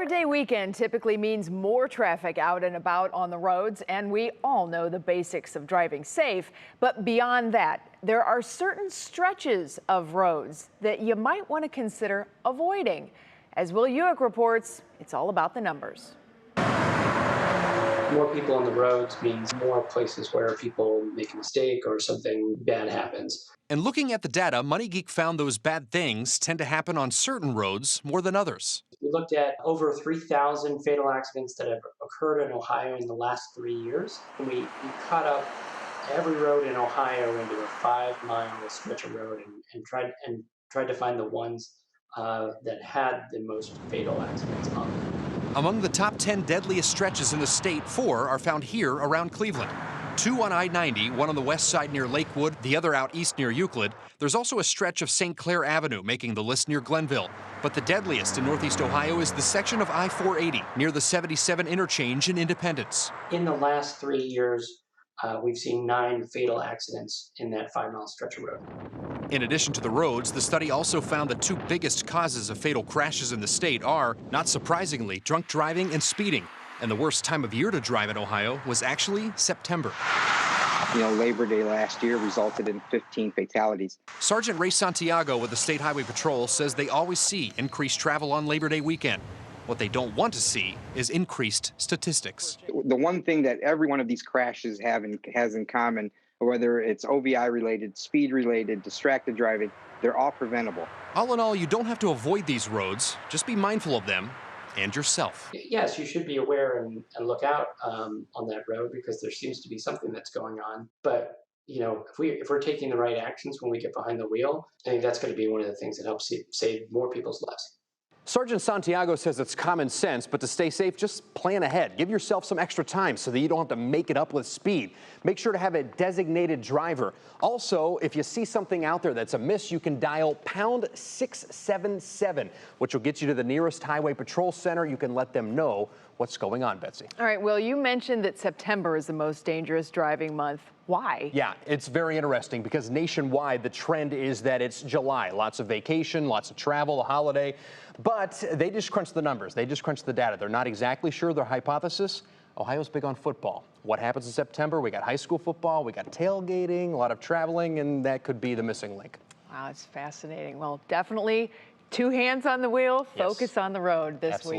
Day weekend typically means more traffic out and about on the roads, and we all know the basics of driving safe. But beyond that, there are certain stretches of roads that you might want to consider avoiding. As Will Ewick reports, it's all about the numbers. More people on the roads means more places where people make a mistake or something bad happens. And looking at the data, MoneyGeek found those bad things tend to happen on certain roads more than others. We looked at over 3,000 fatal accidents that have occurred in Ohio in the last 3 years. And we cut up every road in Ohio into a 5-mile stretch of road and tried to find the ones that had the most fatal accidents on them. Among the top 10 deadliest stretches in the state, 4 are found here around Cleveland. 2 on I-90, one on the west side near Lakewood, the other out east near Euclid. There's also a stretch of St. Clair Avenue making the list near Glenville. But the deadliest in Northeast Ohio is the section of I-480 near the 77 interchange in Independence. In the last 3 years, we've seen 9 fatal accidents in that 5-mile stretch of road. In addition to the roads, the study also found the 2 biggest causes of fatal crashes in the state are, not surprisingly, drunk driving and speeding. And the worst time of year to drive in Ohio was actually September. Labor Day last year resulted in 15 fatalities. Sergeant Ray Santiago with the State Highway Patrol says they always see increased travel on Labor Day weekend. What they don't want to see is increased statistics. The one thing that every one of these crashes has in common, whether it's OVI related, speed related, distracted driving, they're all preventable. All in all, you don't have to avoid these roads. Just be mindful of them and yourself. Yes, you should be aware and look out on that road because there seems to be something that's going on. But if we're taking the right actions when we get behind the wheel, I think that's going to be one of the things that helps save more people's lives. Sergeant Santiago says it's common sense, but to stay safe, just plan ahead. Give yourself some extra time so that you don't have to make it up with speed. Make sure to have a designated driver. Also, if you see something out there that's amiss, you can dial pound 677, which will get you to the nearest highway patrol center. You can let them know what's going on, Betsy. All right, Will, you mentioned that September is the most dangerous driving month. Why? Yeah, it's very interesting because nationwide the trend is that it's July. Lots of vacation, lots of travel, a holiday. But they just crunch the numbers. They just crunch the data. They're not exactly sure. Their hypothesis, Ohio's big on football. What happens in September? We got high school football, we got tailgating, a lot of traveling, and that could be the missing link. Wow, it's fascinating. Well, definitely 2 hands on the wheel, focus on the road this week.